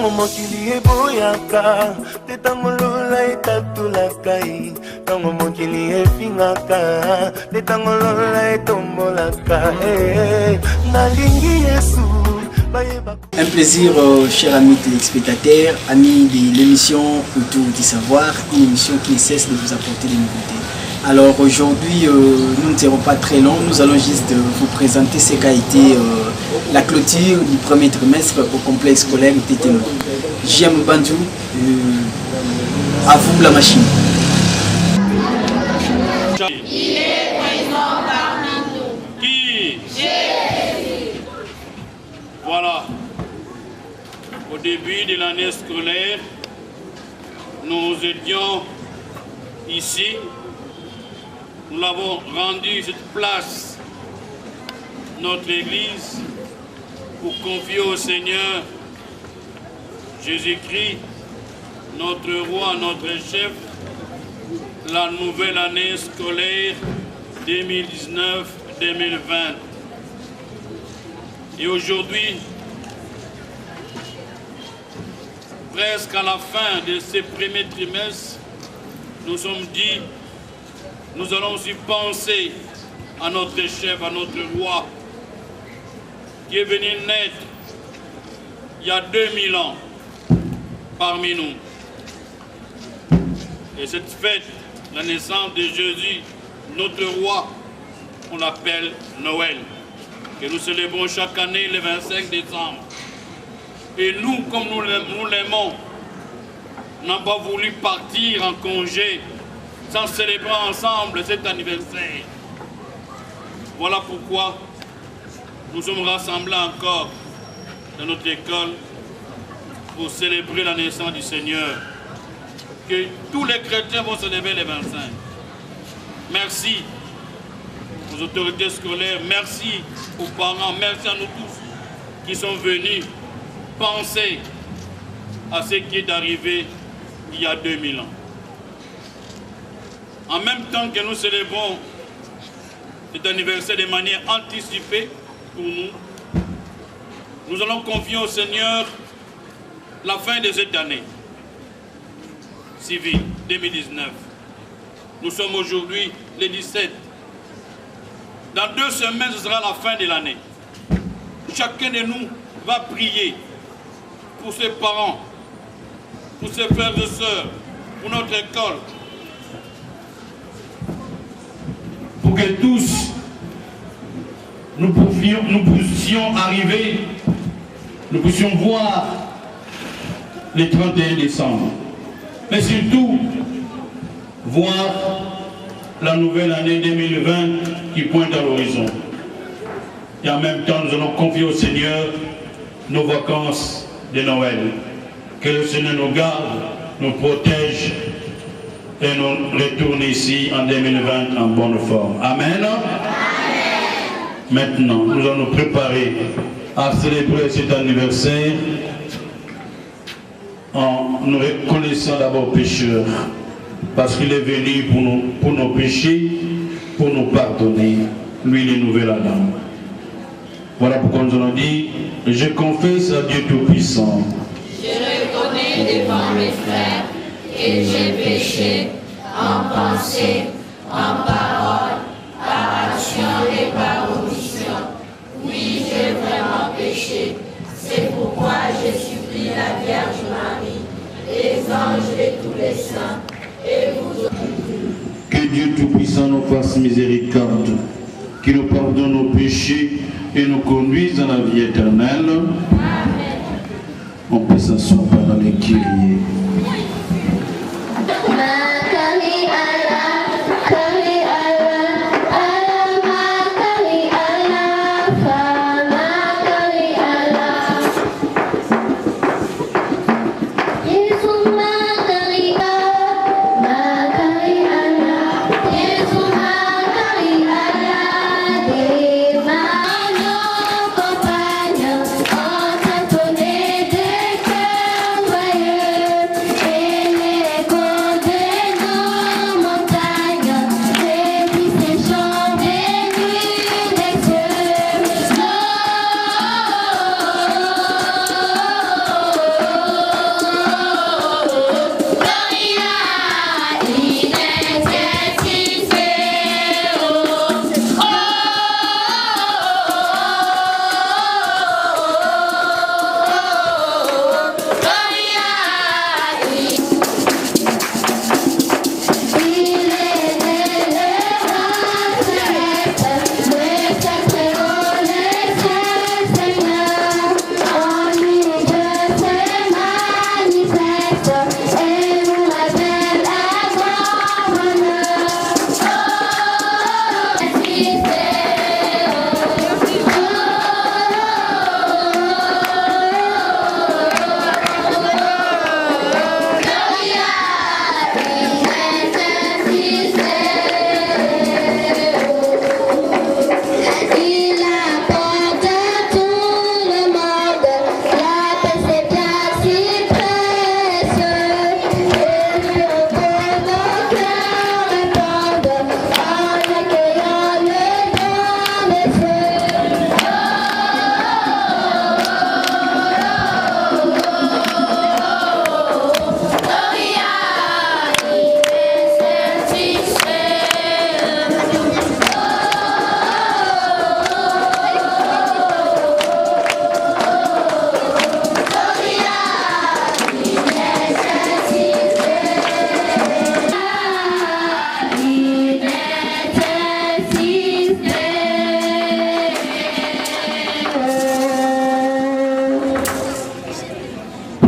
Tango mokili eboyaka, te tango lola etatulaka, tango mokili efingaka, te tango lola etombolaka, nalingi Yesu. Un plaisir, chers amis téléspectateurs, amis de l'émission Autour du Savoir, une émission qui ne cesse de vous apporter des nouveautés. Alors aujourd'hui, nous ne serons pas très longs, nous allons juste vous présenter ce qu'a été la clôture du premier trimestre au complexe scolaire Téténo. JM Bandou, à vous la machine. Il est présent parmi nous. Qui? Jésus. Voilà. Au début de l'année scolaire, nous étions ici. Nous l'avons rendu cette place, notre Église, pour confier au Seigneur Jésus-Christ, notre roi, notre chef, la nouvelle année scolaire 2019-2020. Et aujourd'hui, presque à la fin de ce premier trimestre, nous sommes dit, nous allons aussi penser à notre chef, à notre roi, qui est venu naître il y a 2000 ans parmi nous. Et cette fête, la naissance de Jésus, notre roi, on l'appelle Noël, que nous célébrons chaque année le 25 décembre. Et nous, comme nous l'aimons, n'avons pas voulu partir en congé sans célébrer ensemble cet anniversaire. Voilà pourquoi nous sommes rassemblés encore dans notre école pour célébrer la naissance du Seigneur. Que tous les chrétiens vont célébrer les 25. Merci aux autorités scolaires, merci aux parents, merci à nous tous qui sont venus penser à ce qui est arrivé il y a 2000 ans. En même temps que nous célébrons cet anniversaire de manière anticipée pour nous, nous allons confier au Seigneur la fin de cette année civile 2019. Nous sommes aujourd'hui le 17. Dans 2 semaines, ce sera la fin de l'année. Chacun de nous va prier pour ses parents, pour ses frères et sœurs, pour notre école, pour que tous nous puissions arriver, nous puissions voir le 31 décembre. Mais surtout, voir la nouvelle année 2020 qui pointe à l'horizon. Et en même temps, nous allons confier au Seigneur nos vacances de Noël. Que le Seigneur nous garde, nous protège et nous retourne ici en 2020 en bonne forme. Amen. Amen. Maintenant, nous allons nous préparer à célébrer cet anniversaire en nous reconnaissant d'abord pécheurs, parce qu'il est venu pour nos péchés, pour nous pardonner, lui le nouvel Adam. Voilà pourquoi nous allons dire, je confesse à Dieu Tout-Puissant. Je reconnais devant mes frères que j'ai péché en pensée, en parole, par action et par omission. Oui, j'ai vraiment péché. C'est pourquoi je supplie la Vierge Marie, les anges et tous les saints, et vous. Que Dieu Tout-Puissant nous fasse miséricorde, qu'il nous pardonne nos péchés et nous conduise dans la vie éternelle. Amen. On peut s'asseoir pendant les Kyrie.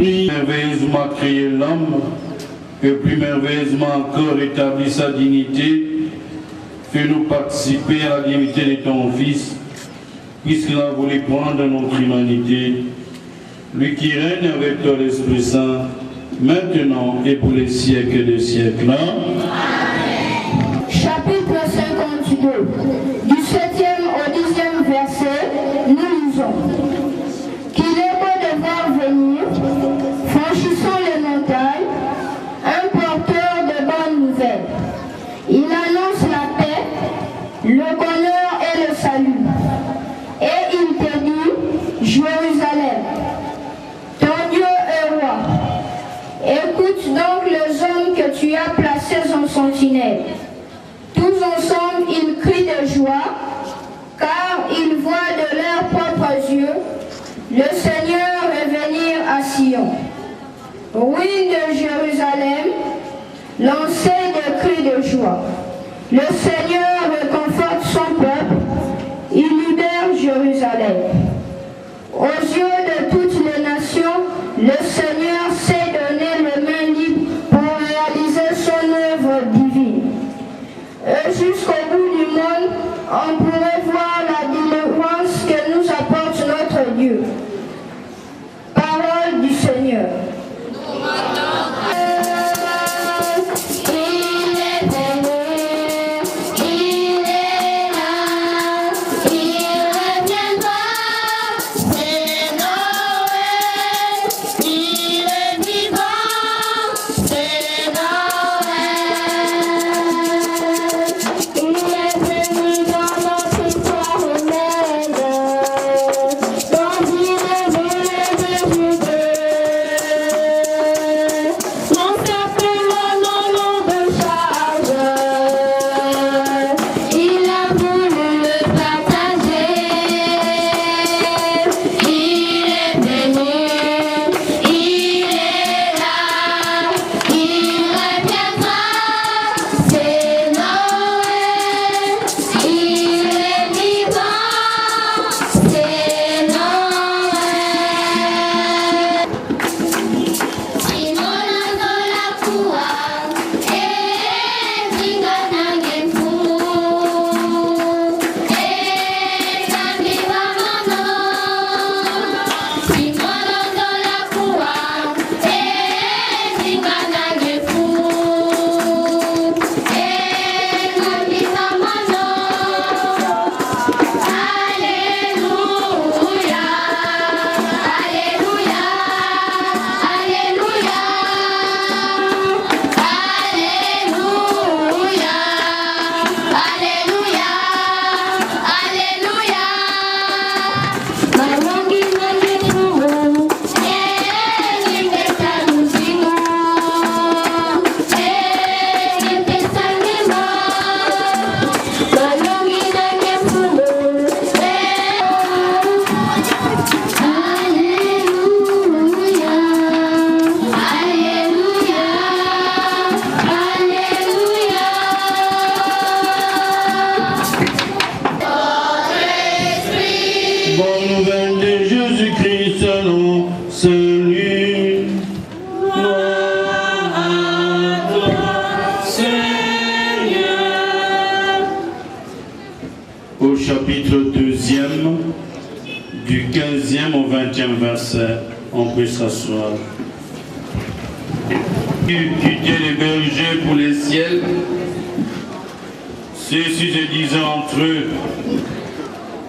plus merveilleusement créé l'homme, et plus merveilleusement encore établi sa dignité, fais-nous participer à la dignité de ton Fils, puisqu'il a voulu prendre notre humanité, lui qui règne avec toi l'Esprit Saint, maintenant et pour les siècles des siècles. Amen. Chapitre 52, du 7e au 10e verset, nous lisons. Qu'il est beau de voir venir, franchissant les montagnes, un porteur de bonnes nouvelles. Il annonce la paix, le bonheur et le salut. Et il te dit, Jérusalem, ton Dieu est roi. Écoute donc les hommes que tu as placés en sentinelle. Tous ensemble, ils crient de joie, car ils voient de leurs propres yeux le Seigneur revenir à Sion. Ruine de Jérusalem, lancez des cris de joie. Le Seigneur réconforte son peuple, il libère Jérusalem. Aux yeux de toutes les nations, le Seigneur sait donner les mains libres pour réaliser son œuvre divine. Et jusqu'au bout du monde, on pourrait voir la délivrance que nous apporte notre Dieu. Parole du Seigneur. Au chapitre 2e, du 15e au 20e verset, on peut s'asseoir. Quitter les bergers pour les ciels, ceux-ci se disaient entre eux,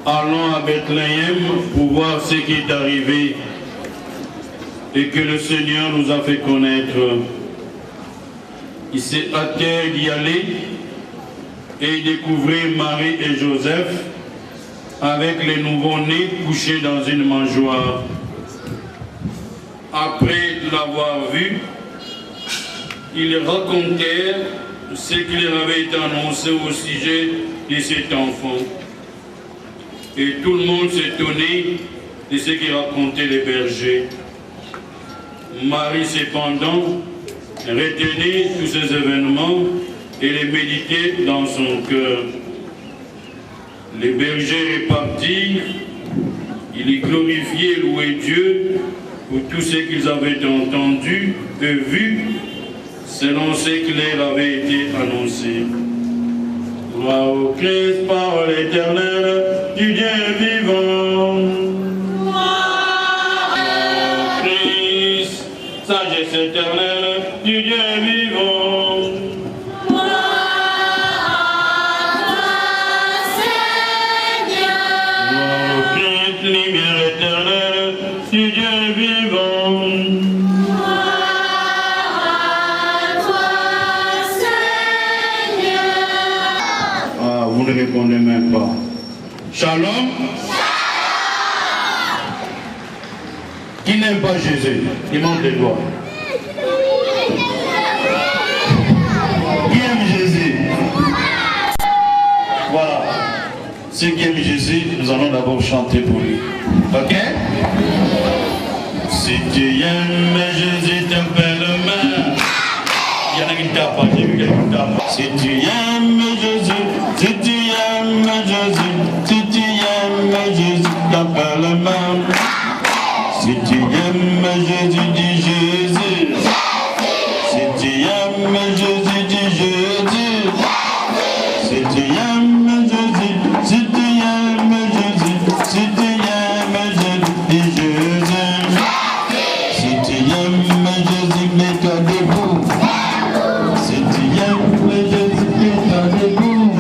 allons à Bethléem pour voir ce qui est arrivé et que le Seigneur nous a fait connaître. Ils s'est hâté d'y aller et découvrir Marie et Joseph avec les nouveau-nés couchés dans une mangeoire. Après l'avoir vu, ils racontèrent ce qui leur avait été annoncé au sujet de cet enfant. Et tout le monde s'étonnait de ce qu'ils racontaient les bergers. Marie, cependant, retenait tous ces événements et les méditait dans son cœur. Les bergers repartirent, ils glorifiaient et louaient Dieu pour tout ce qu'ils avaient entendu et vu, selon ce qui leur avait été annoncé. Gloire au Christ, par l'Éternel, du Dieu vivant. Gloire au Christ, sagesse éternelle, du Dieu vivant. Gloire à toi, Seigneur. Gloire au Christ, lumière éternelle, du Dieu vivant. Vous ne répondez même pas. Shalom. Qui n'aime pas Jésus? Il monte les doigts. Qui aime Jésus? Voilà. Ceux qui aiment Jésus, nous allons d'abord chanter pour lui. Ok? Si tu aimes Jésus, t'appelle main. Il y en a qui tapent, j'ai vu quelqu'un qui tape. Si tu aimes Jésus, si tu aimes Jésus, si tu aimes Jésus, t'appelle main. Si tu aimes Jésus, dis Jésus. Si tu aimes Jésus, dis Jésus. Si tu aimes Jésus, si tu aimes Jésus, si tu aimes Jésus, dis Jésus. Si tu aimes Jésus, mets-toi debout. Si tu aimes Jésus, mets-toi debout.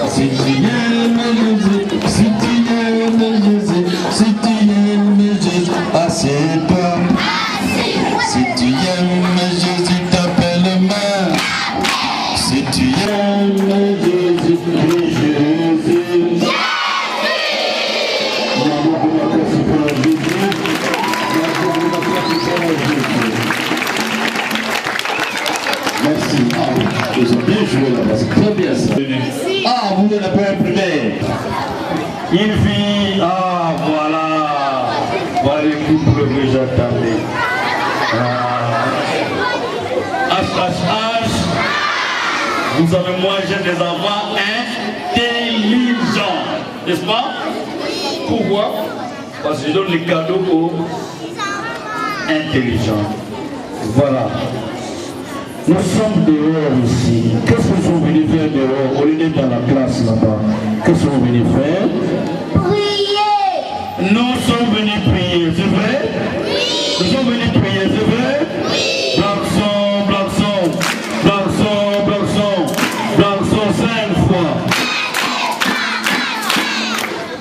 Si tu aimes Jésus, si tu aimes Jésus, si tu aimes Jésus, assieds-toi. Si tu aimes Jésus, t'appelle main. Si tu aimes Jésus, dis Jésus. Merci. Ils ont bien joué là-bas, c'est très bien ça. Ah, vous n'avez pas imprimé. Il vit, ah voilà, voilà le couple que j'attendais. H, vous savez, moi j'ai des enfants intelligents, n'est-ce pas? Pourquoi? Parce que je donne les cadeaux aux intelligents. Voilà. Nous sommes dehors ici. Qu'est-ce que vous sont venus faire dehors? Au lieu d'être dans la classe là-bas. Qu'est-ce que vous venez faire? Priez. Nous sommes venus prier, c'est vrai? Oui. Nous sommes venus prier, c'est vrai? Oui. Black song, black song, black song, black song, black song 5 fois.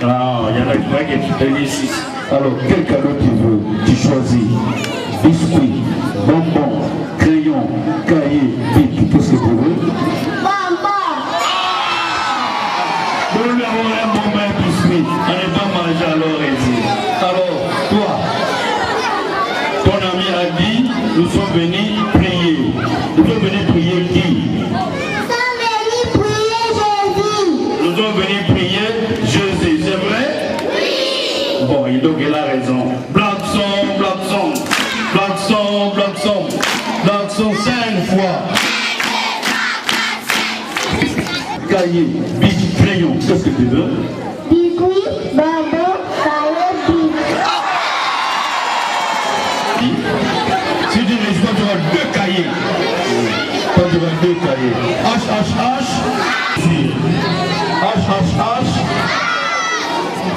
Ah, il y en a qui sont ici. Alors, quel cadeau tu veux? Tu choisis. Biscuit, bonbon, crayon, cahier, bic, qu'est-ce que tu veux? Bonbon. Nous lui avons un bonbon et biscuit. On n'est pas mangé alors ici. Alors, toi, ton ami a dit, nous sommes venus prier. Nous sommes venus prier qui? Nous sommes venus prier Jésus, c'est vrai? Oui. Bon, donc il a raison. Black song, black song, black song, black song, black song 5 fois. Cahier, bic, crayon, qu'est-ce que tu veux? Biscuit, bonbon, cahier, bic. Si tu ne pas, tu auras 2 cahiers. Toi, tu auras 2 cahiers. H.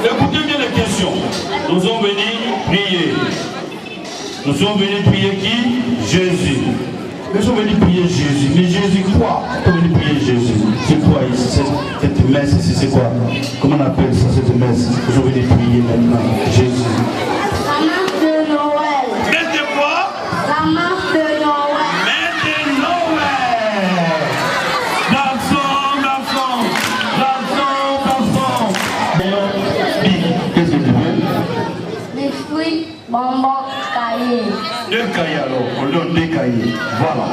Écoutez bien les questions. Nous sommes venus prier. Nous sommes venus prier qui? Jésus. Nous sommes venus prier Jésus. Mais Jésus quoi? Nous sommes venus prier Jésus. C'est quoi ici? Cette messe ici, c'est quoi? Comment on appelle ça, cette messe? Nous sommes venus prier maintenant Jésus. La marche de Noël. Messe de quoi? La marche de Noël. Messe de Noël. Qu'est-ce que tu veux? Biscuit, bonbon, cahier. 2 cahiers alors, on donne 2 cahiers. Voilà.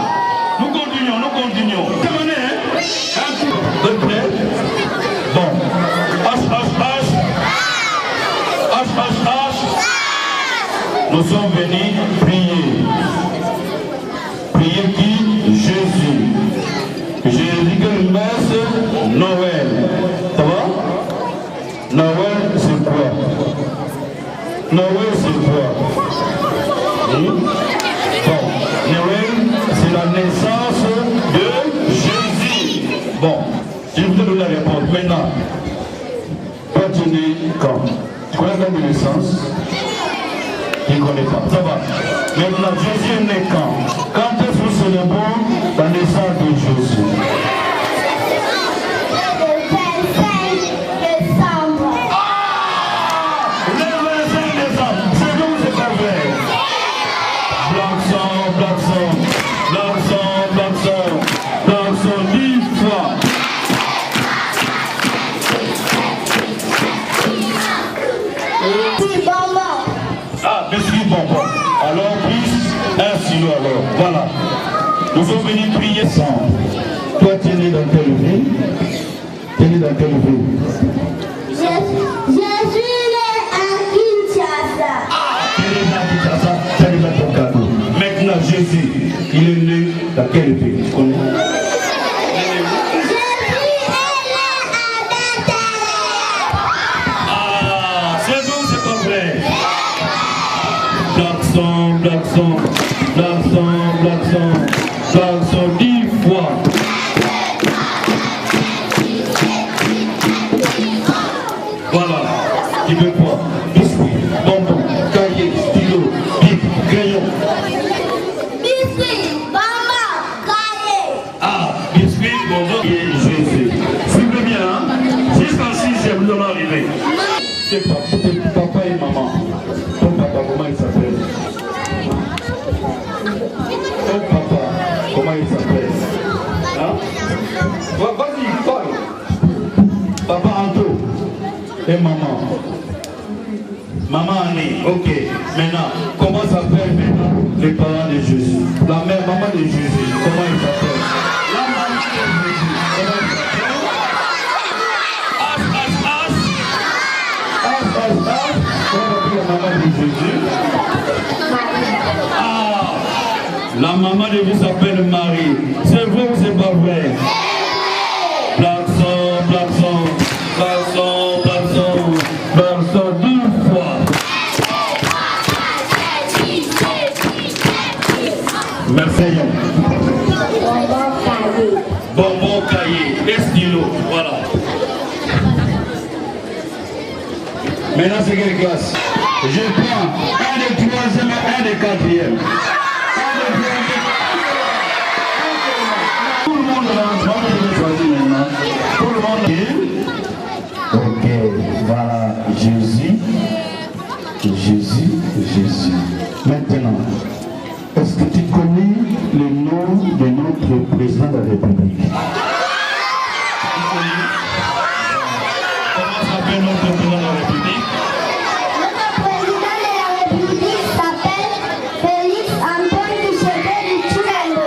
Nous continuons. Terminé, hein? Un coup. Vous êtes prêts? Bon. H. Nous sommes venus prier. Prier qui? Jésus. Jésus que une messe, Noël. Ça va? Noël, c'est quoi? Noël, c'est quoi? Maintenant, Jésus est né quand? Quand est-ce que nous célébrons la naissance de Jésus? Alors, plus un silo alors. Voilà. Nous sommes venus prier sans. Toi, tu es né dans quelle ville? Tu es né dans quelle ville? Je suis né à Kinshasa. Tu es né à Kinshasa, tu as déjà ton cadeau. Maintenant, Jésus, il est né dans quelle ville? Tu connais? Blackson, 10 fois. Voilà, tu veux quoi? Biscuit, bonbon, cahier, stylo, bic, crayon. Biscuit, bonbon, cahier. Ah, biscuit, bonbon et Jésus. Suivez bien, hein? Jusqu'en 6e, nous allons arriver. C'est papa et maman. Ton papa, comment il s'appelle? Ton papa, comment il s'appelle? Hein? Vas-y, parle. Papa Anto et maman. Maman Annie, ok. Maintenant, comment s'appellent maintenant les parents de Jésus? La mère, maman de Jésus, comment il s'appelle? La maman de Jésus, comment il s'appelle? Comment la maman de Jésus? La maman de vous s'appelle Marie. C'est vrai ou c'est pas vrai? Blackson, 10 fois. Merci. Bonbon cahier et stylo. Voilà. Maintenant c'est quelle classe? Je prends un des 3e et un des 4e. Tout le monde rentre, je vais choisir maintenant. Tout le monde est. Ok, voilà, Jésus. Maintenant, est-ce que tu connais le nom de notre président de la République? Comment s'appelle notre président de la République? Notre président de la République s'appelle Félix Antoine Tshisekedi Tshilombo.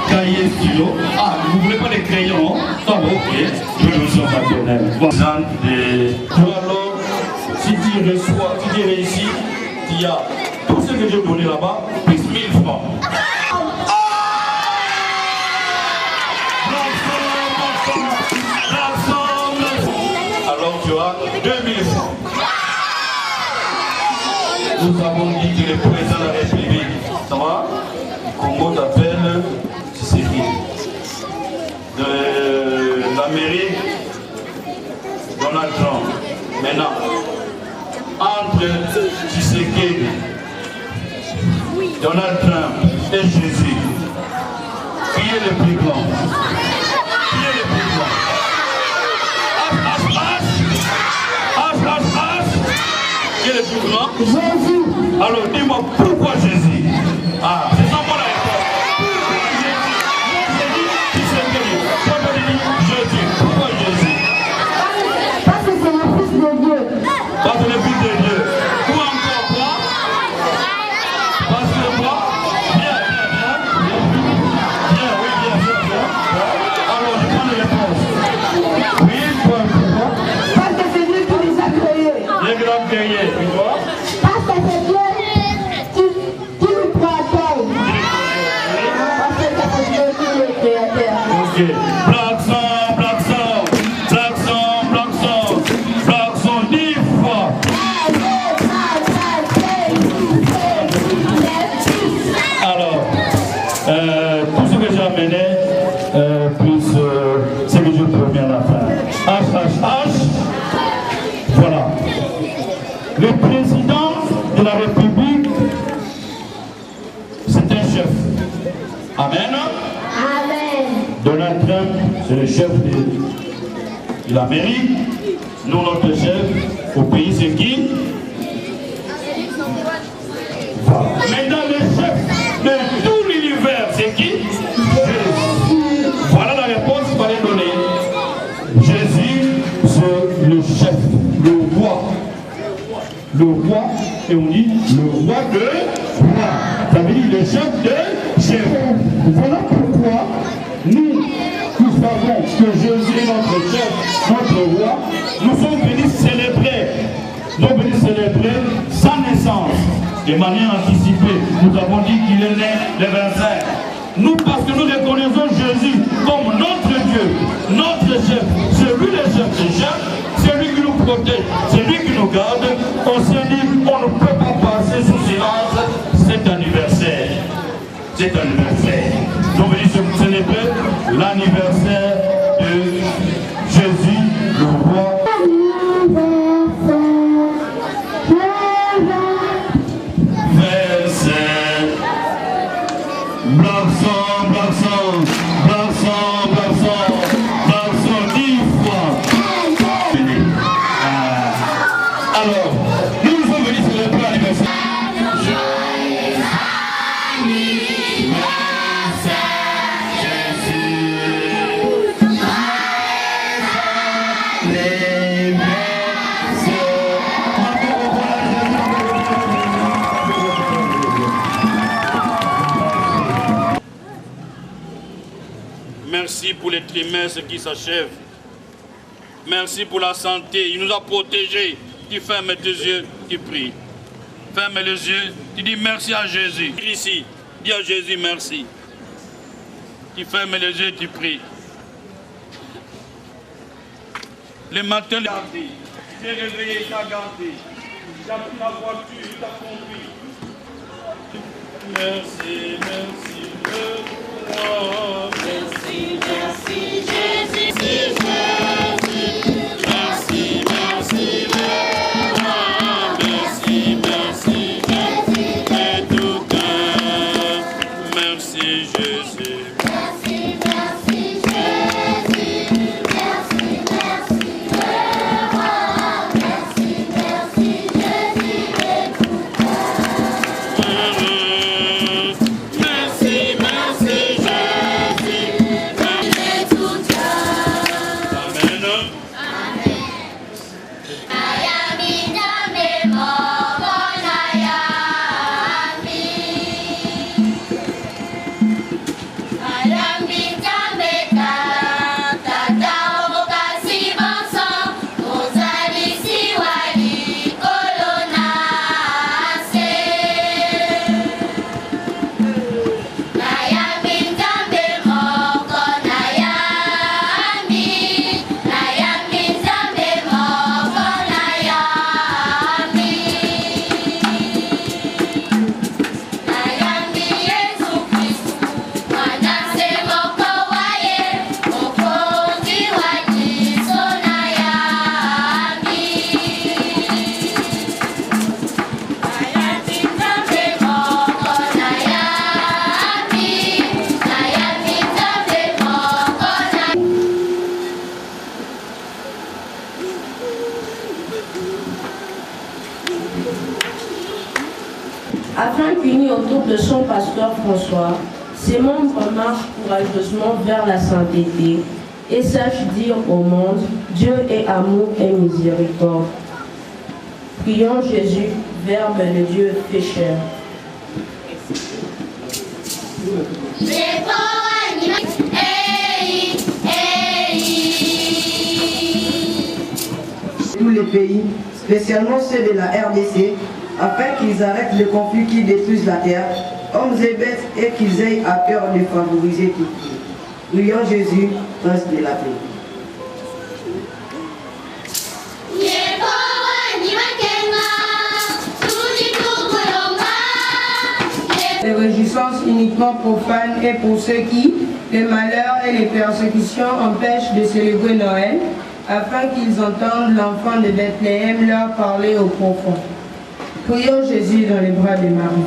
Cahier, stylo. Ah, vous ne voulez pas des crayons? Ah, ok. Je vais vous en donner. Alors, si tu reçois, si tu réussis, il y a tout ce que j'ai donné là-bas, plus 1000 francs. Alors, tu as 2000 francs. Nous avons dit que le président de la République, ça va? Congo t'appelle Tshisekedi. De l'Amérique, Donald Trump. Maintenant, entre Tshisekedi, Donald Trump et Jésus, qui est le plus grand? Qui est le plus grand? Qui est le plus grand? Jésus. Alors dis-moi pourquoi Jésus? Ah, c'est ça mon réponse. Pourquoi Jésus? Moi je dis Tshisekedi. Toi tu dis Jésus. Pourquoi Jésus? Parce que c'est le Fils de Dieu. Parce que le Fils de Dieu. Ou encore quoi? Parce que quoi? Bien. Alors je prends les réponses. Oui, pourquoi? Parce que c'est lui qui les a créés. Les grands guerriers, tu vois? Parce que c'est Dieu qui l'Amérique. Nous, notre chef au pays, c'est qui? Voilà. Maintenant, le chef de tout l'univers, c'est qui? Jésus. Voilà la réponse qu'il fallait donner. Jésus, c'est le chef, le roi. Le roi, et on dit le roi de roi. Ça veut dire le chef de chef. Voilà pourquoi nous savons que Jésus est notre chef, notre roi. Nous sommes venus célébrer. Nous sommes venus célébrer sa naissance. De manière anticipée, nous avons dit qu'il est né le 25. Nous, parce que nous reconnaissons Jésus comme notre Dieu, notre chef, celui le chef des chefs, celui qui nous protège, celui qui nous garde, on s'est dit on ne peut pas passer sous silence cet anniversaire. Cet anniversaire. Nous venons célébrer l'anniversaire de Jésus, le roi. Alors, nous sommes venus célébrer l'anniversaire. Merci pour les trimestres qui s'achèvent. Merci pour la santé. Il nous a protégés. Tu fermes tes yeux, tu pries. Ferme les yeux, tu dis merci à Jésus. Ici, dis à Jésus merci. Tu fermes les yeux, tu pries. Le matin, tu t'es réveillé, tu as gardé. Tu as pris la voiture, tu as conduit. Merci, merci, merci, merci, Jésus. Merci, merci, Afin qu'unis autour de son pasteur François, ses membres marchent courageusement vers la sainteté et sachent dire au monde, Dieu est amour et miséricorde. Prions Jésus, Verbe de Dieu fait chair. Tous les pays, spécialement ceux de la RDC, afin qu'ils arrêtent les conflits qui détruisent la terre, hommes et bêtes, et qu'ils aient à cœur de favoriser tout. Prions Jésus, prince de la paix. Les réjouissances uniquement profanes et pour ceux qui, les malheurs et les persécutions empêchent de célébrer Noël, afin qu'ils entendent l'enfant de Bethléem leur parler au profond. Prions Jésus dans les bras de Marie.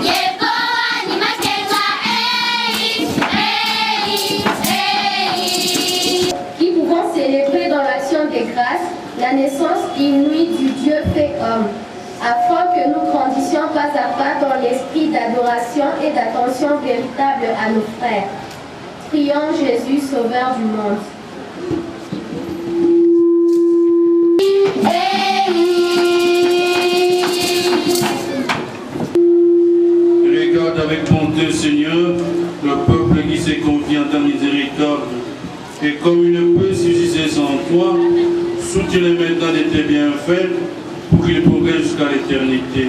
Yeah. Dieu fait homme, afin que nous grandissions pas à pas dans l'esprit d'adoration et d'attention véritable à nos frères. Prions Jésus, Sauveur du monde. Regarde avec bonté, Seigneur, le peuple qui s'est confié en ta miséricorde. Et comme il ne peut subsister sans toi, soutiens-les maintenant de tes bienfaits pour qu'ils progressent jusqu'à l'éternité.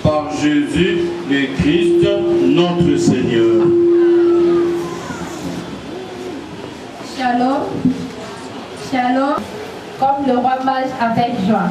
Par Jésus, le Christ, notre Seigneur. Shalom, shalom, comme le roi mage avec joie.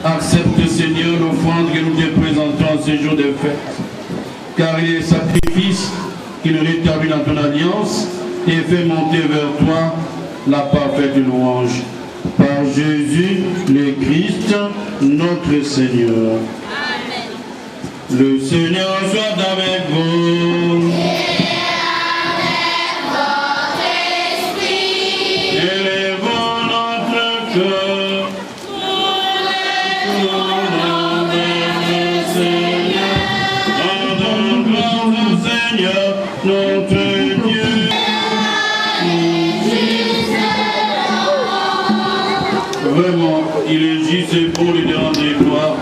Accepte, Seigneur, l'offrande que nous te présentons en ce jour de fête, car il est sacrifice qui nous rétablit dans ton alliance et fait monter vers toi la parfaite louange. Par Jésus, le Christ, notre Seigneur. Amen. Le Seigneur soit avec vous. Vraiment, il est juste et bon de te rendre gloire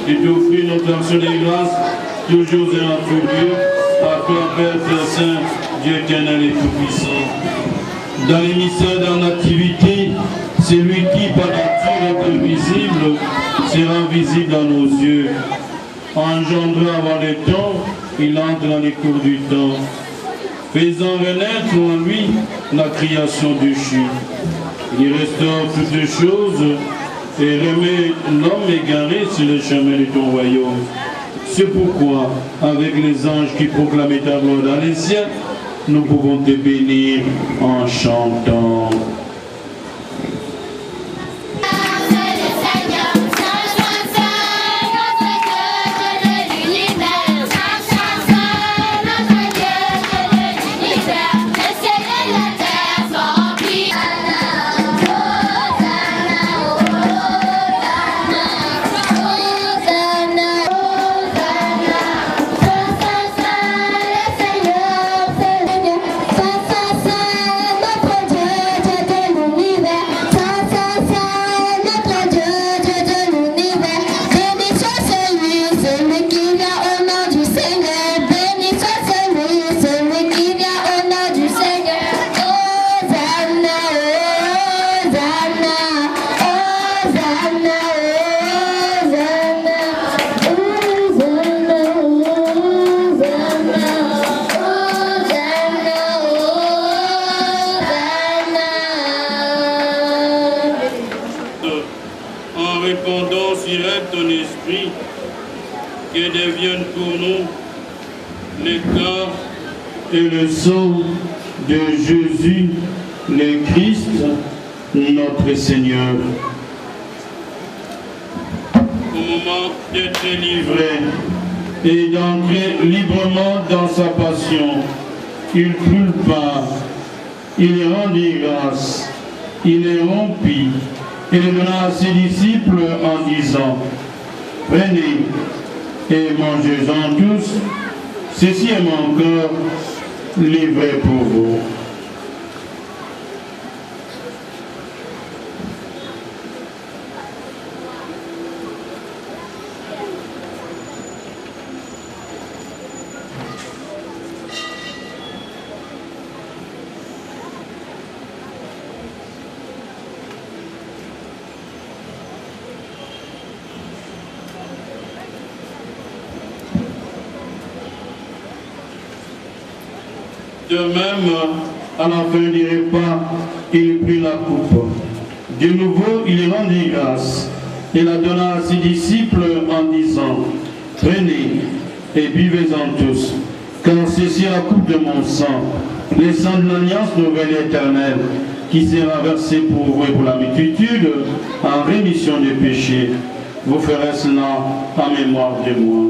et t'offrir notre action de grâce, toujours et en tout lieu, à toi, Père, Père Saint, Dieu éternel et tout-puissant. Dans les mystères de l'activité, c'est lui qui, par nature, est invisible, sera visible à nos yeux. Engendré avant le temps, il entre dans les cours du temps, faisant renaître en lui la création du chute. Il restaure toutes choses et remet l'homme égaré sur le chemin de ton royaume. C'est pourquoi, avec les anges qui proclamaient ta gloire dans les cieux, nous pouvons te bénir en chantant. Notre Dieu l'amour, le corps et le sang de Jésus, le Christ, notre Seigneur. Au moment d'être livré et d'entrer librement dans sa passion, il prit le pain, il rendit grâce, il les rompit et les donna à ses disciples en disant: prenez et mangez-en tous, ceci est mon corps livré pour vous. De même, à la fin du repas, il prit la coupe. De nouveau, il rendit grâce et la donna à ses disciples en disant: prenez et buvez-en tous, car ceci est la coupe de mon sang, le sang de l'alliance nouvelle et éternelle, qui sera versé pour vous et pour la multitude en rémission des péchés. Vous ferez cela en mémoire de moi.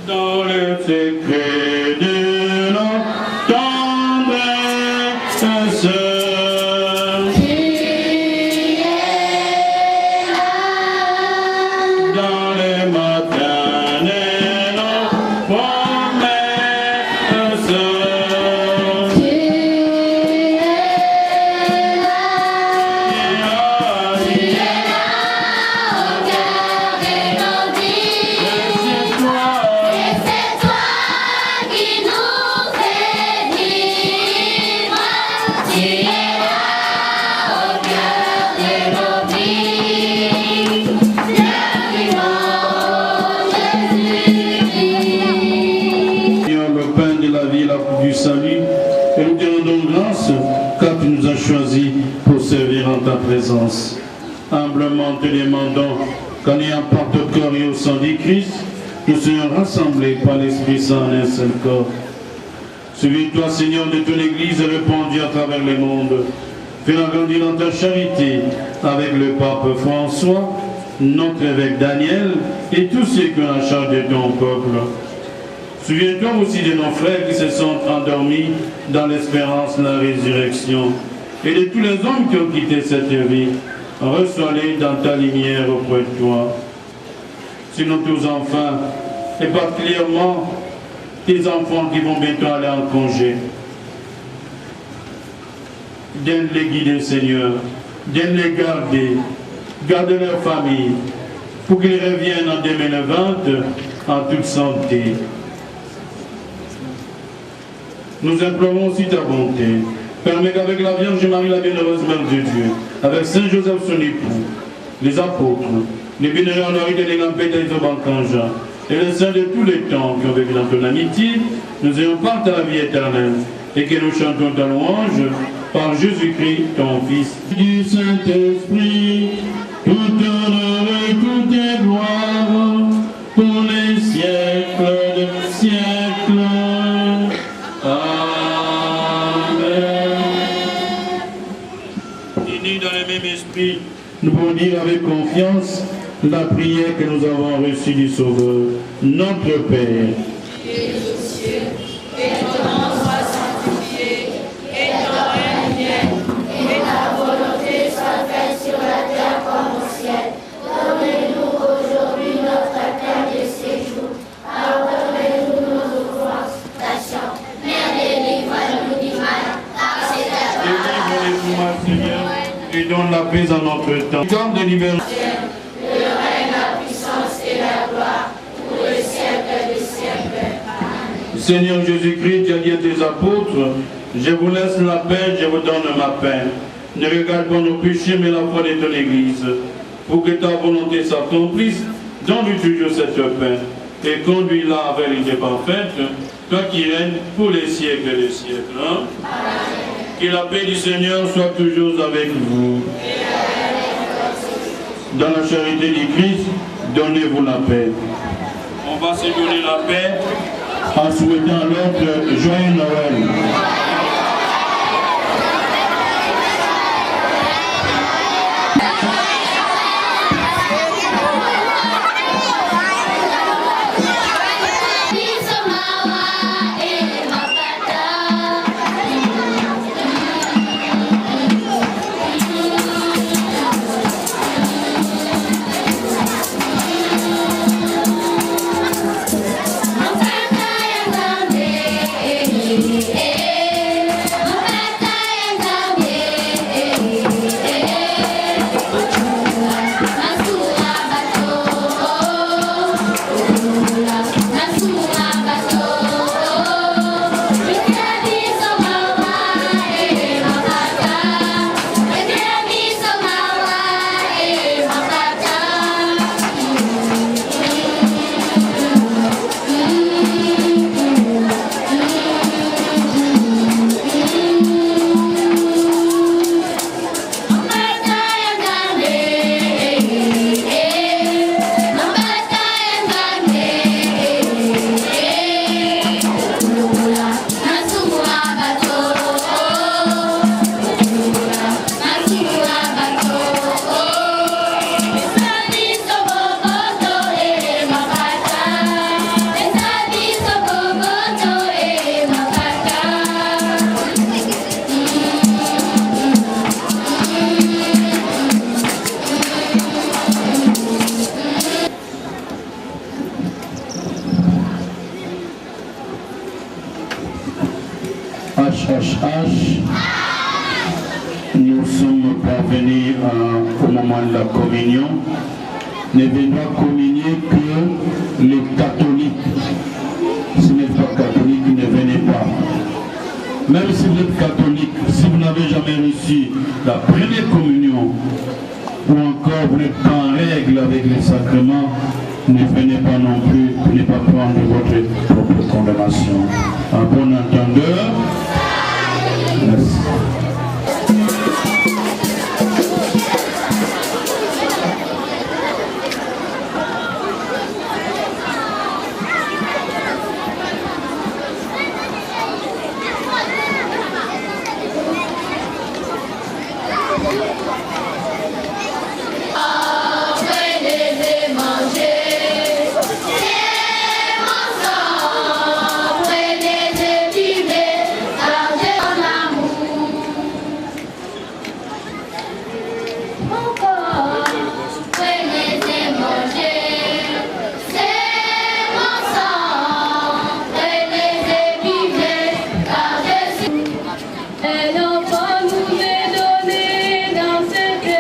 Dans le secret de notre tendresse, dans les matins de nos promesses, choisi pour servir en ta présence. Humblement te demandons qu'en ayant part au corps et au sang du Christ, nous soyons rassemblés par l'Esprit Saint en un seul corps. Souviens-toi, Seigneur, de ton Église répandue à travers le monde. Fais-la grandir dans ta charité avec le pape François, notre évêque Daniel et tous ceux qui ont la charge de ton peuple. Souviens-toi aussi de nos frères qui se sont endormis dans l'espérance de la résurrection et de tous les hommes qui ont quitté cette vie. Reçois-les dans ta lumière auprès de toi. Sinon tous enfants, et particulièrement tes enfants qui vont bientôt aller en congé. Donne-les guider, Seigneur. Donne-les garder. Garde leur famille pour qu'ils reviennent en 2020 en toute santé. Nous implorons aussi ta bonté. Permets qu'avec la Vierge Marie, la bienheureuse Mère de Dieu, avec Saint Joseph son époux, les apôtres, les bénémoines Henri de l'Égampé d'Aïsobankanja, et les saints de tous les temps qui ont vécu dans ton amitié, nous ayons part à la vie éternelle, et que nous chantons ta louange par Jésus-Christ, ton Fils. Du Saint-Esprit, tout honneur et toute gloire, pour les siècles des siècles. Dans le même esprit, nous pouvons dire avec confiance la prière que nous avons reçue du Sauveur. Notre Père, qui es aux cieux, que ton nom soit sanctifié, et ton règne vienne, et ta volonté soit faite sur la terre comme au ciel. Donnez-nous aujourd'hui notre pain de ce jour. Pardonnez-nous nos offenses, mais délivre-nous du mal, car c'est ta parole. Seigneur, et donne la paix à notre temps. Garde de libération. Le règne, la puissance et la gloire pour les siècles des siècles. Amen. Seigneur Jésus-Christ, tu as dit à tes apôtres, Je vous laisse la paix, je vous donne ma paix. Ne regarde pas nos péchés, mais la foi de ton Église. Pour que ta volonté s'accomplisse, donne-lui toujours cette paix. Et conduis-la vers l'idée parfaite, toi qui règnes pour les siècles des siècles. Hein? Que la paix du Seigneur soit toujours avec vous. Dans la charité du Christ, donnez-vous la paix. On va se donner la paix en souhaitant à l'autre joyeux Noël. Nous sommes parvenus au moment de la communion. Ne viendra communier que les catholiques. Si vous n'êtes pas catholique, ne venez pas. Même si vous êtes catholique, si vous n'avez jamais reçu la première communion, ou encore vous n'êtes pas en règle avec les sacrements, ne venez pas non plus pour ne pas prendre votre propre condamnation. Un bon entendeur. Merci. Et l'enfant nous est donné dans cette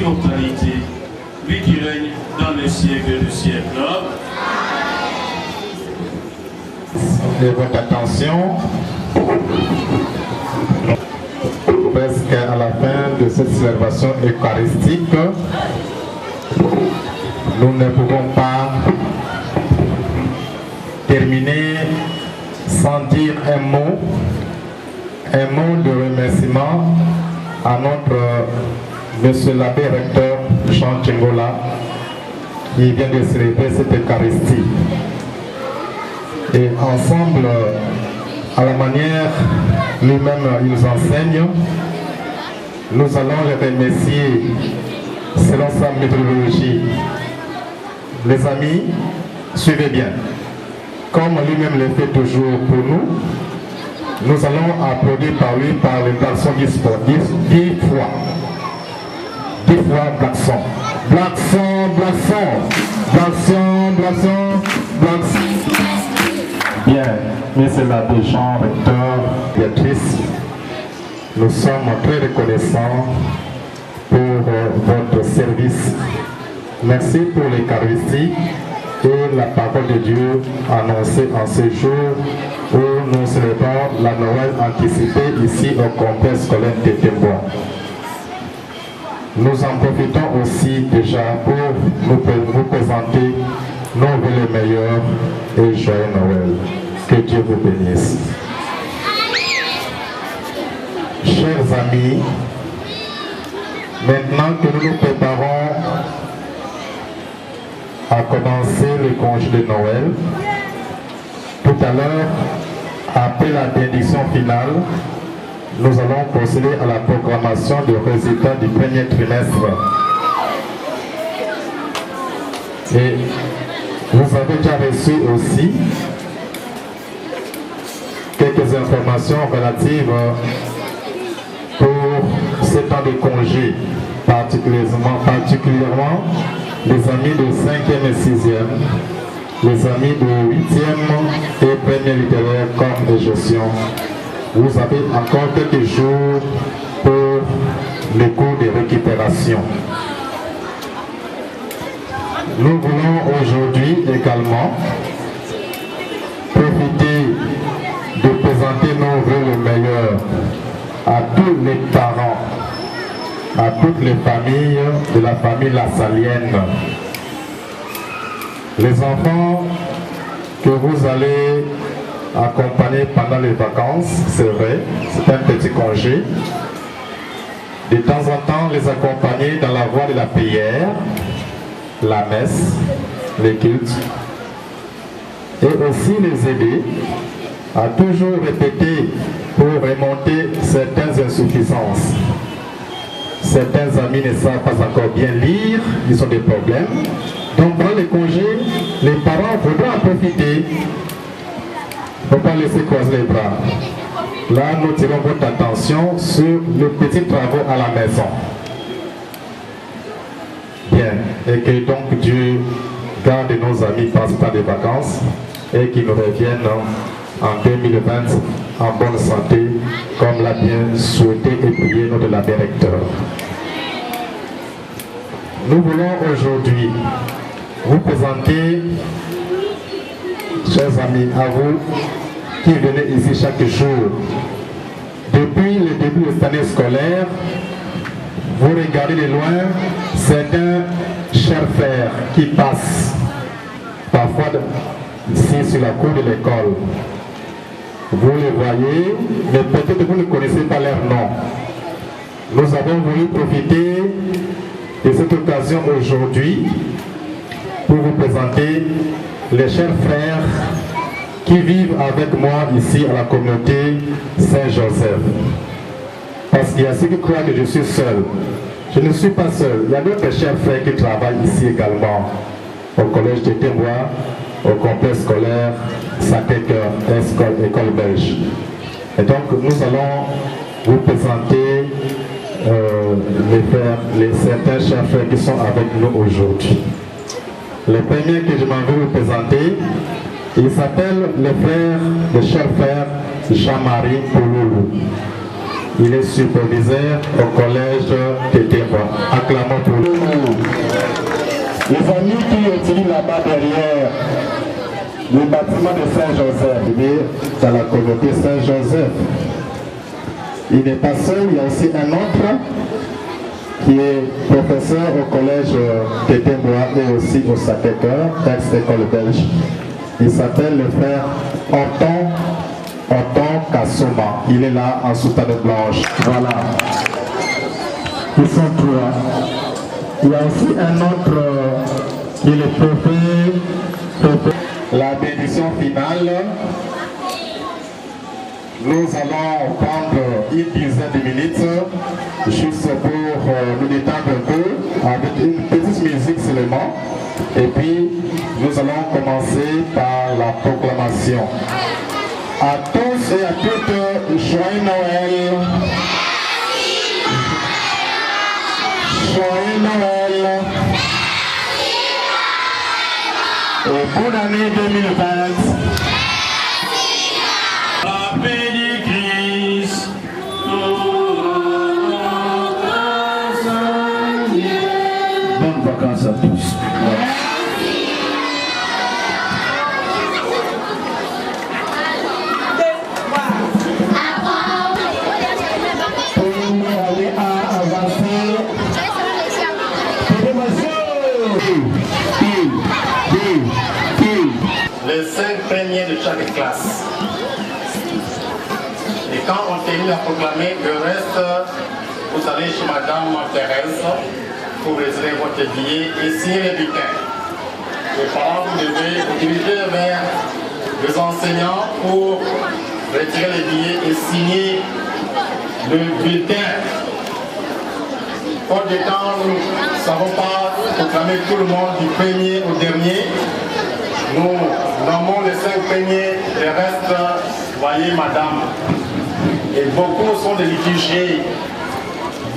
immortalité, lui qui règne dans les siècles des siècles. Et votre attention, presque à la fin de cette célébration eucharistique, nous ne pouvons pas terminer sans dire un mot de remerciement à notre monsieur l'abbé recteur Jean Tchengola qui vient de célébrer cette Eucharistie. Et ensemble, à la manière lui-même il nous enseigne, nous allons le remercier selon sa méthodologie. Les amis, suivez bien. Comme lui-même le fait toujours pour nous, nous allons applaudir par lui par l'intention 10 fois. 10 fois. 10 fois Blackson. Blackson, Blackson. Blackson, Blackson, Blackson. Bien, monsieur l'abbé Jean, recteur, Béatrice, nous sommes très reconnaissants pour votre service. Merci pour l'Eucharistie et la parole de Dieu annoncée en ce jour où nous célébrons la Noël anticipée ici au complexe scolaire de Témoin. Nous en profitons aussi déjà pour vous présenter nos vœux les meilleurs et joyeux Noël. Que Dieu vous bénisse. Chers amis, maintenant que nous nous préparons à commencer le congé de Noël, tout à l'heure, après la bénédiction finale, nous allons procéder à la proclamation des résultats du premier trimestre. Et vous avez déjà reçu aussi quelques informations relatives pour ce temps de congé, particulièrement les amis de 5e et 6e, les amis de 8e et 1er littéraire comme et gestion. Vous avez encore quelques jours pour les cours de récupération. Nous voulons aujourd'hui également profiter de présenter nos vœux le meilleur à tous les parents, à toutes les familles de la famille Lassalienne. Les enfants que vous allez accompagner pendant les vacances, c'est vrai, c'est un petit congé. De temps en temps, les accompagner dans la voie de la prière, la messe, les cultes, et aussi les aider à toujours répéter pour remonter certaines insuffisances. Certains amis ne savent pas encore bien lire, ils ont des problèmes. Donc pendant les congés, les parents voudraient en profiter. Il ne faut pas laisser croiser les bras. Là, nous tirons votre attention sur les petits travaux à la maison. Bien, et que donc Dieu garde nos amis pendant ce temps de vacances et qu'ils nous reviennent en 2020 en bonne santé, comme l'a bien souhaité et prié notre l'abbé recteur. Nous voulons aujourd'hui vous présenter, chers amis, à vous qui venez ici chaque jour. Depuis le début de cette année scolaire, vous regardez de loin certains chers frères qui passent parfois ici sur la cour de l'école. Vous les voyez, mais peut-être que vous ne connaissez pas leur nom. Nous avons voulu profiter de cette occasion aujourd'hui pour vous présenter les chers frères qui vivent avec moi ici à la communauté Saint-Joseph. Parce qu'il y a ceux qui croient que je suis seul. Je ne suis pas seul. Il y a d'autres chers frères qui travaillent ici également, au collège de Témoin, au complexe scolaire Sacré-Cœur, école belge. Et donc nous allons vous présenter certains chers frères qui sont avec nous aujourd'hui. Le premier que je m'en vais vous présenter, il s'appelle le chers frère Jean-Marie Pouloulou. Il est superviseur au collège de Témoin. Acclamons pour lui. Les amis qui utilisent là-bas derrière le bâtiment de Saint-Joseph, il est dans la communauté Saint-Joseph. Il n'est pas seul, il y a aussi un autre qui est professeur au collège de Témoin et aussi au Sacré-Cœur, ex-école belge. Il s'appelle le frère Anton Kassouma. Il est là en soutane blanche. Voilà. Ils sont trois. Il y a aussi un autre qui est le préfet. La bénédiction finale. Nous allons prendre une dizaine de minutes juste pour nous détendre un peu avec une petite musique seulement. Et puis nous allons commencer par la proclamation. À tous et à toutes, joyeux Noël. Joyeux Noël. Et bonne année 2020. La paix du Christ. Bonnes vacances à tous. Les 5 premiers de chaque classe. Et quand on termine à proclamer le reste, vous allez chez Madame Thérèse pour retirer votre billet et signer les bulletins. Les parents, vous devez vous diriger vers les enseignants pour retirer les billets et signer le bulletin. Pour du temps, nous ne savons pas proclamer tout le monde du premier au dernier. Nous nommons les 5 premiers, les restes, voyez madame. Et beaucoup sont des litigiés.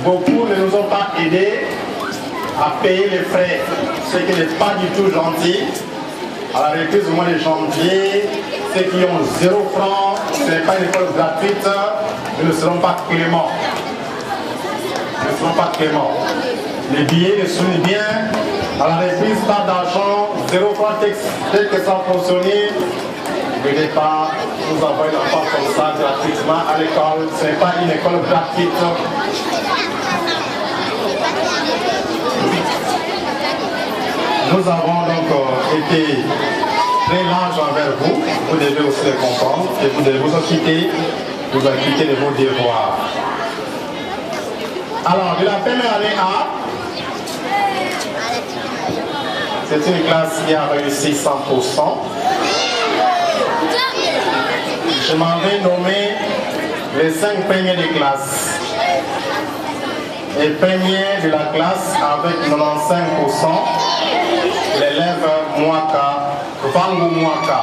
Beaucoup ne nous ont pas aidés à payer les frais, ce qui n'est pas du tout gentil. À la reprise du mois de janvier, ceux qui ont 0 francs, ce n'est pas une école gratuite, ils ne seront pas cléments. Ils ne seront pas cléments. Les billets le soulignent bien. À la reprise, pas d'argent, 0 francs tel que ça fonctionne. Venez pas nous envoyer l'enfant comme ça gratuitement à l'école. Ce n'est pas une école gratuite. Nous avons donc été très larges envers vous. Vous devez aussi les comprendre et vous devez vous acquitter de vos devoirs. Alors, de la première année A, c'est une classe qui a réussi 100%. Je m'en vais nommer les 5 premiers de classe. Les premiers de la classe avec 95%, l'élève Mwaka, Vangu Mwaka.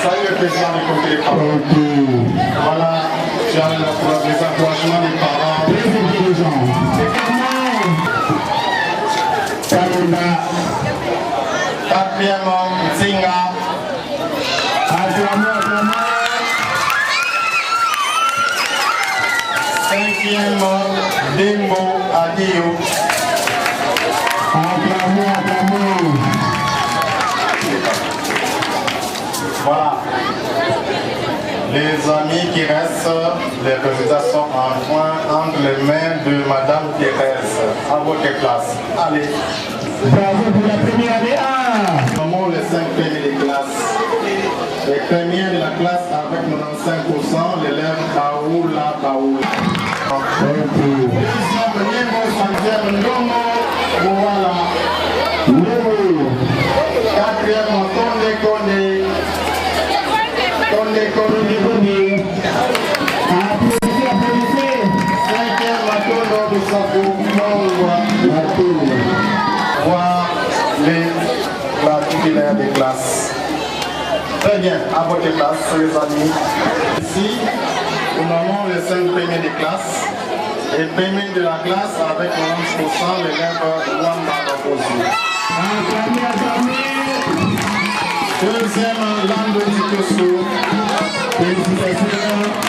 Salut le président du comité des parents. Voilà, tu as les encouragements des parents. Les dirigeants. Quatrièmement, Zinga. Cinquièmement, Dembo Adio. Voilà. Les amis qui restent, les résultats sont en point entre les mains de Madame Thérèse. À votre classe. Allez. Bravo pour la première année A. Comment les 5 premiers de classe? Les premiers de la classe avec 95%, l'élève Kaoula Kaoula. Voilà. Quatrièmement, Condé Condé. Condé Condé. Cinquième, Matono de Safou. Voir la titulaire des classes. Très bien, à votre place, les amis. Ici, nous nommons les 5 premiers des classes. Les premiers de la classe avec 90%, l'élève Wanda Robosi. Deuxième Lando Tikoso.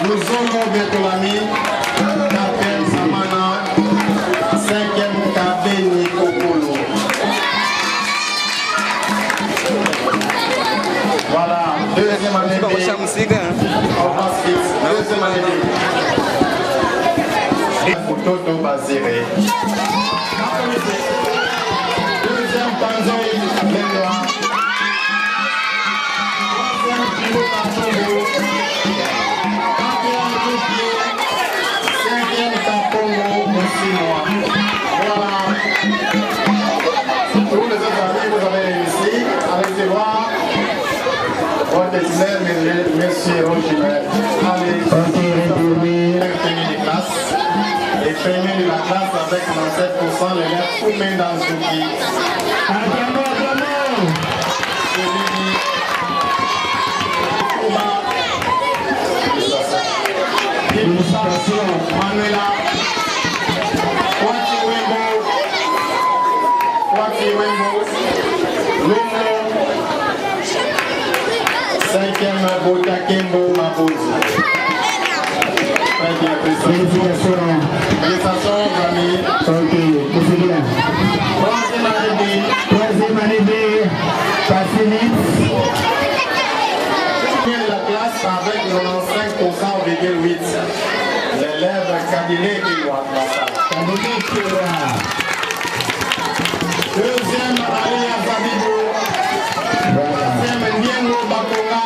Nous sommes Betolami. Quatrième Samana. Cinquième Kabeni Kokolo. Voilà, deuxième année. Deuxième année. Toto Baziré. Deuxième Panzo Lénois. Troisième Kilo Tapongo. Quatrième Roupier. Cinquième Tapongo aussi moi. Voilà. Tous les autres amis, vous avez réussi. Allez voir. Votre itinéraire, monsieur Rochimel. Allez. Premier de classe. Et premier de la classe avec 97%, l'élève Oumé Danzouki. Manuela Kwati Wembo Lomo 5e Botakembo Mabozo. Très bien, félicitations amis. Troisième année Facilite. La classe avec 95,8%. L'élève Kadile Kiloa. Deuxième Ali Azabidou. Troisième Niengo Bakonga.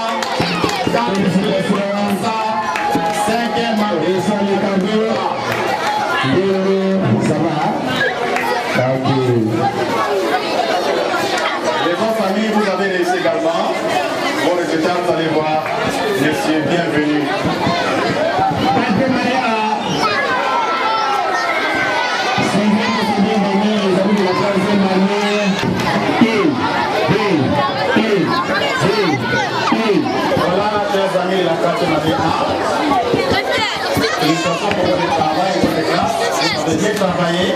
Quatrième Florence. Cinquième ça va? Les bonnes familles, vous avez réussi également. Bon résultat, vous allez voir. Messieurs, bienvenue. Voilà, chers amis, la quatrième année A. Félicitations pour votre travail et votre classe. Vous avez bien travaillé.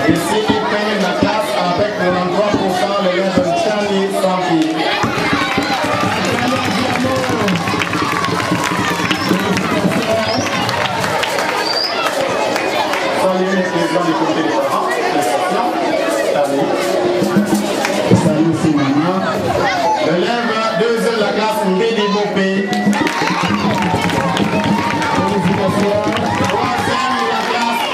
Ici, il paye la classe avec 93%, l'élève Charlie Sampi. Salut les présidents du comité des parents. Salut, c'est maman. L'élève deuxième de la classe Mbedi Bopé. Troisième de la classe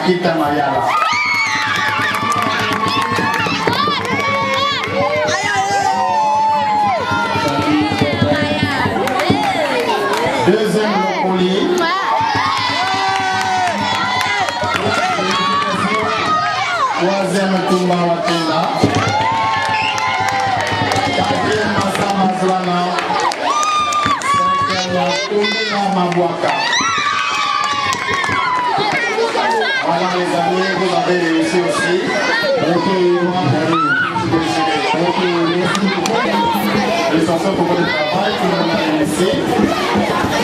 Kakita Mayala. Deuxième Lokoli. Troisième Tumba Watenda. Quatrième Massa Mazlana. Cinquième Tumina Mabwaka. Voilà les amis, vous avez réussi aussi. Félicitations pour votre travail, tout le monde a réussi.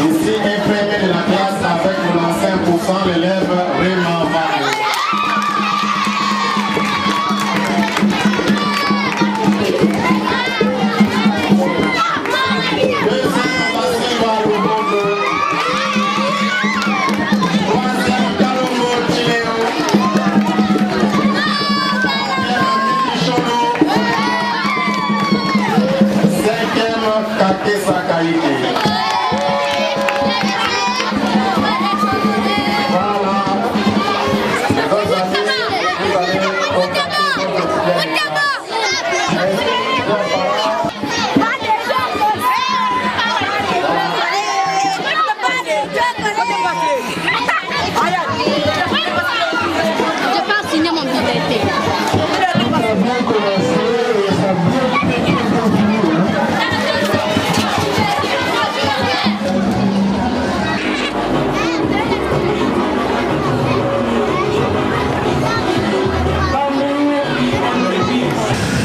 Ici, un premier de la classe avec 95%, l'élève Raymond Varro.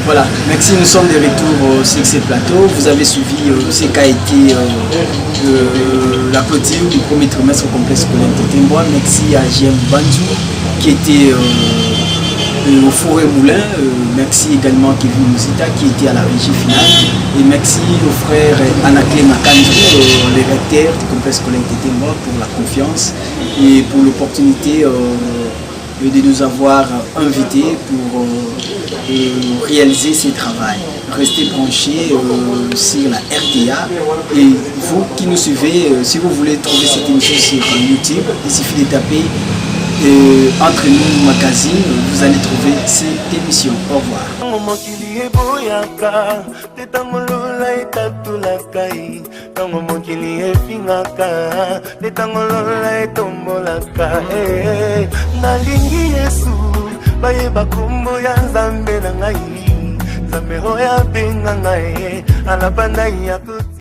Voilà, merci, nous sommes de retour sur ce plateau. Vous avez suivi ce qu'a été la clôture du premier trimestre au complexe scolaire de Tétembois. Merci à JM Banzou qui était au Four et Moulin. Merci également à Kevin Mouzita qui était à la régie finale. Et merci au frère Anaklé Makanzou, le recteur du complexe scolaire de Tétembois, pour la confiance et pour l'opportunité de nous avoir invités pour réaliser ce travail. Restez branchés sur la RTA et vous qui nous suivez, si vous voulez trouver cette émission sur YouTube, il suffit de taper Entre nous magazine, vous allez trouver cette émission. Au revoir. Bayeba kumbo ya nzambe na ngai nzambe oya benga ngai alapanda ya